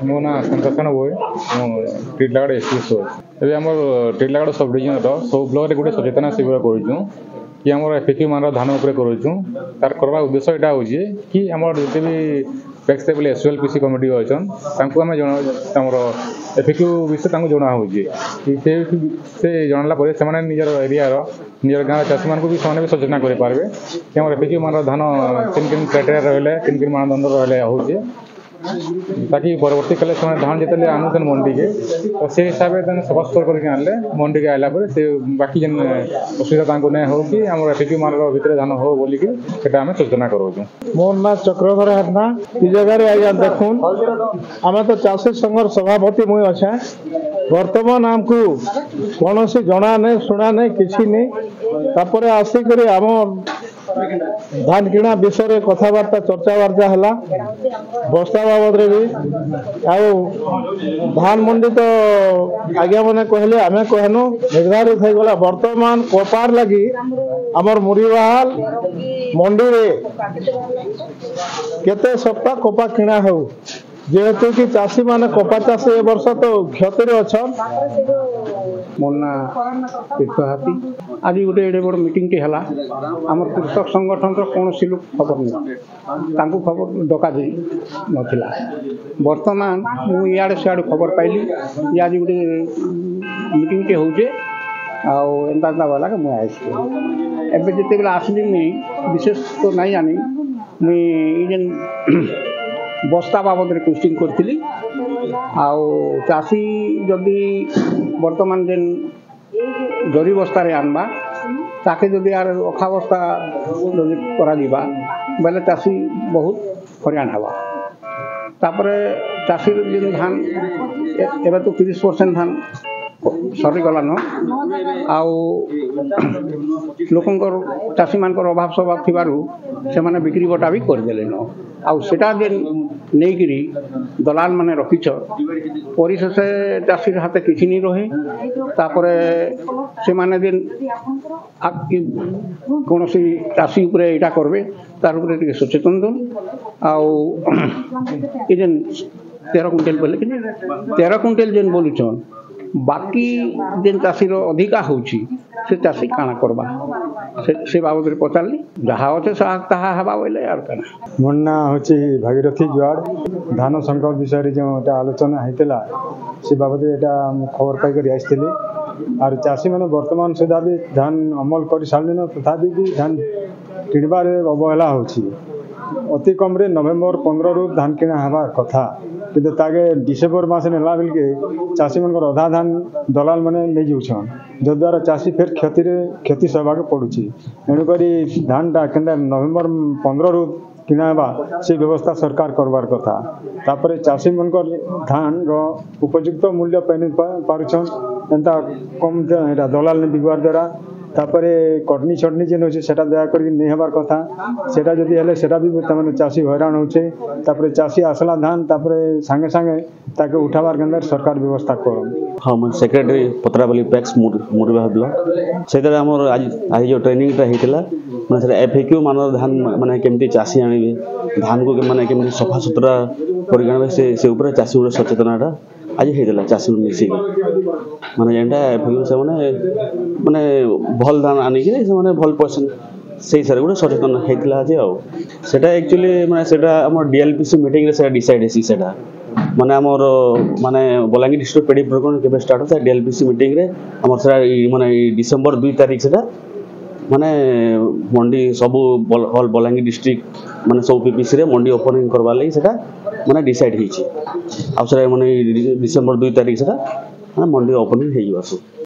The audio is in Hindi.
मो ना संकर्षण बोए टिटलागढ़ एसपीएस ए आम टिटलागढ़ सब डिविजन सब ब्लॉक गोटे सचेतना शिविर करूँ कि आम एफिक्यू मान धान उपर करूँ तार करवा उद्देश्य यहाँ हूँ कि आम जिते भी फ्लेक्सिबल एसुएल पीसी कमिटी अच्छन आम जमर एफिक्यू विषय जना हो जनला से निजर एरिया निजर गाँव चाषी मानक भी भी सचेतना करेंगे कि आम एफिक्यू मान धान किन किन क्राइटेरिया रहा किन किन मानदंड रहा हो ताकि परवर्ती काले से धान जिते आनुन मंडी के तो से हिसाब से सफासुतर करके आनले मंडी के आला से बाकी जेन असुविधा नहीं हो कि आम एफिक्यू मान भितर धान हो बोलिक आम सूचना करूँ। मोर ना चक्रधर हेतना इ जगह आज्ञा देखुन आम तो चाषी संघर सभापति मुई अच्छे वर्तमान आमको कौन सी जना नहीं शुणा नहीं किसी नहीं आसिक आम धान किणा विषय कथबार्ता चर्चाबार्ता है बस्ता बाबद भी धान मंडी तो आज्ञा मैंने कहले आम कहनु निर्धारित हो गला वर्तमान कोपार लगी आमर मुरीबाहाल मंडी रे केते सप्ताह कोपा किणा हो जेहेतु कि चाषी माने कपा चाष ए वर्ष तो क्षति अच्छा मोर ना तीर्थहाती आज गोटे एडे बड़ मीटिंग टी हला आम कृषक संगठन कौन सी लोग खबर नहीं खबर डका दी नथिला वर्तमान मु इाड़े सियाड़े खबर पाइली आज गोटे मीटिंग टी होचे आंता वाला के मुझे एवं जिते बेला आसली मुई विशेष तो नहीं जानी मुई जेन बस्ता बाबद क्वेश्चन करी चाषी जदि वर्तमान जेन जरी बस्तार आनबा ताके जदि यार अखा बस्ता जदि करा बेले चाषी बहुत हरियाण हवा तापरे चाषी जेन धान एवं तो 30% धान सरीगलान लोकंर चाषी मान अभाव स्वभाव थी से माने बिक्री बटा भी करदे आउटा जेन नहीं दलाल माने रखिछ परिशेष चाषी हाथ किसी नहीं रहे तापरे से माने जेन कौन सी चाषी उपरे एटा करबे तार उपरे टिके सचेतन दन जेन 13 क्विंटल बोले कि 13 क्विंटल जेन बोलुछन बाकी जेन चाषी अधिका होची से चाषी काना करबा से बाबद रे पचारली जहाँ अच्छे ताहा हवा बोले यार काना मोर ना होची भागीरथी जुआड़ धान संकट विषय जो आलोचना होता से बाबद खबर पाई आसती और चाषी मैंने वर्तमान सुधा भी धान अमल कर सारे तथापि भी धान किणबार अवहेला होची अति कम रे नवेम्बर 15 रू धान किणा हवा कथा किंतु ताके डिसेम्बर मास नेला बेलके चाषी मन अधा धान दलाल मैंने ले जाऊन जद्वारा चाषी फिर क्षति सहवाक पड़ुची एणुक धानटा के नवेम्बर 15 रू किणा से व्यवस्था सरकार करवार कथा तापर चाषी मन धान उपयुक्त मूल्य पारुछन एंता कम दलाल ने बिकवार द्वारा तापर कटनी छटनी जेन होचे सेटा दया करके नहीं हबार कथा सेटा जदि हेले सेटा भी तमाने चाषी हैरान होचे तापर चाषी आसला धान तापर संगे संगे ताके उठाबार के अंदर सरकार व्यवस्था कर हाँ मैं सेक्रेटरी पत्रावली पैक्स मुरीबाह ब्लॉक से हमर आज जो ट्रेनिंग टा हेतिला माने एफएक्यू मान धान माने केमती चाषी आनिबे धान को माने केमती सफा सुतरा परिगणना से ऊपर चाषी गुड़ सचेतनाटा आज होता चाषी मिसिक माने जेनटा एफएक्यू से माने भल धान आनिक भल पैसा से हिसाब गोटे सचेतन होता आज आटा एक्चुअली माने आम डीएलपीसी मीटिंग रे डिसाइड होसी माने आमर माने बलांगीर डिस्ट्रिक्ट पेडी प्रोग्राम के स्टार्ट होता है डीएलपीसी मीटिंग रे आमर माने डिसेम्बर 2 तारीख से माने मंडी सब ऑल बलांगीर डिस्ट्रिक्ट माने सब पीपीसी रे मंडी ओपनिंग करवा लई सेटा माने डिसाइड होईची आ माने डिसेम्बर 2 तारीख से माने मंडी ओपनिंग हेई आसु।